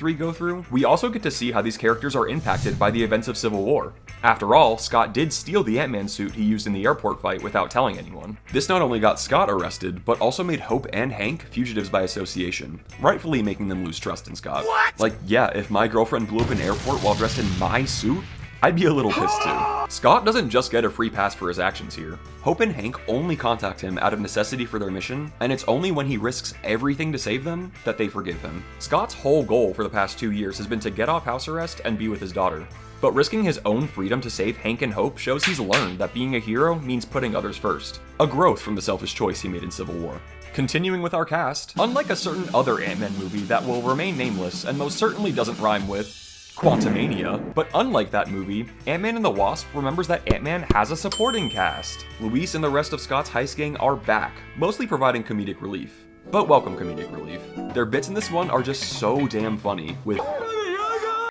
3 go through, we also get to see how these characters are impacted by the events of Civil War. After all, Scott did steal the Ant-Man suit he used in the airport fight without telling anyone. This not only got Scott arrested, but also made Hope and Hank fugitives by association, rightfully making them lose trust in Scott. What? Like, yeah, if my girlfriend blew up an airport while dressed in my suit, I'd be a little pissed too. Scott doesn't just get a free pass for his actions here. Hope and Hank only contact him out of necessity for their mission, and it's only when he risks everything to save them that they forgive him. Scott's whole goal for the past 2 years has been to get off house arrest and be with his daughter. But risking his own freedom to save Hank and Hope shows he's learned that being a hero means putting others first. A growth from the selfish choice he made in Civil War. Continuing with our cast, unlike a certain other Ant-Man movie that will remain nameless and most certainly doesn't rhyme with Quantumania, but unlike that movie, Ant-Man and the Wasp remembers that Ant-Man has a supporting cast. Luis and the rest of Scott's heist gang are back, mostly providing comedic relief. But welcome comedic relief. Their bits in this one are just so damn funny, with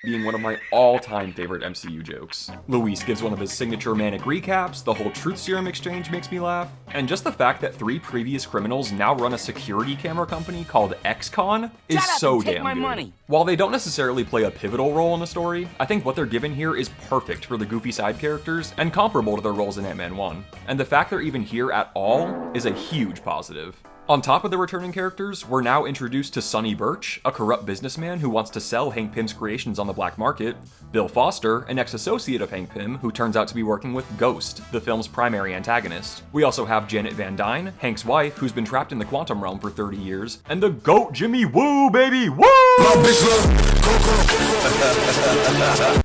being one of my all-time favorite MCU jokes. Luis gives one of his signature manic recaps, the whole truth serum exchange makes me laugh, and just the fact that 3 previous criminals now run a security camera company called XCon is so damn good. Money. While they don't necessarily play a pivotal role in the story, I think what they're given here is perfect for the goofy side characters and comparable to their roles in Ant-Man 1. And the fact they're even here at all is a huge positive. On top of the returning characters, we're now introduced to Sonny Birch, a corrupt businessman who wants to sell Hank Pym's creations on the black market, Bill Foster, an ex-associate of Hank Pym who turns out to be working with Ghost, the film's primary antagonist. We also have Janet Van Dyne, Hank's wife, who's been trapped in the quantum realm for 30 years, and the GOAT Jimmy Woo, baby, woo!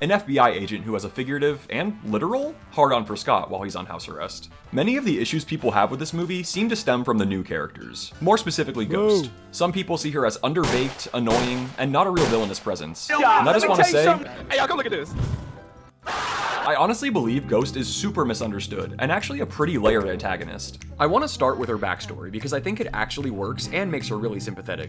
An FBI agent who has a figurative, and literal, hard-on for Scott while he's on house arrest. Many of the issues people have with this movie seem to stem from the new characters. More specifically, Ghost. Some people see her as underbaked, annoying, and not a real villainous presence. And I just want to say, hey, y'all come look at this. I honestly believe Ghost is super misunderstood, and actually a pretty layered antagonist. I want to start with her backstory because I think it actually works and makes her really sympathetic.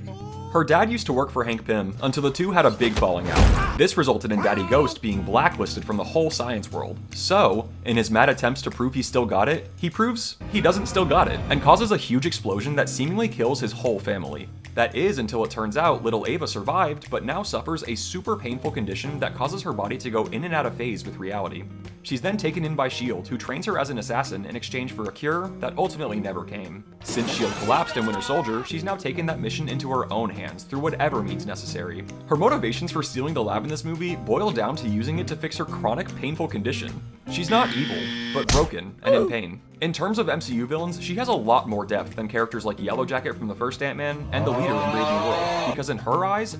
Her dad used to work for Hank Pym until the two had a big falling out. This resulted in Daddy Ghost being blacklisted from the whole science world. So, in his mad attempts to prove he still got it, he proves he doesn't still got it, and causes a huge explosion that seemingly kills his whole family. That is until it turns out little Ava survived, but now suffers a super painful condition that causes her body to go in and out of phase with reality. She's then taken in by S.H.I.E.L.D., who trains her as an assassin in exchange for a cure that ultimately never came. Since S.H.I.E.L.D. collapsed in Winter Soldier, she's now taken that mission into her own hands through whatever means necessary. Her motivations for stealing the lab in this movie boil down to using it to fix her chronic, painful condition. She's not evil, but broken and in pain. In terms of MCU villains, she has a lot more depth than characters like Yellow Jacket from the first Ant-Man and the leader in Raging World, because in her eyes,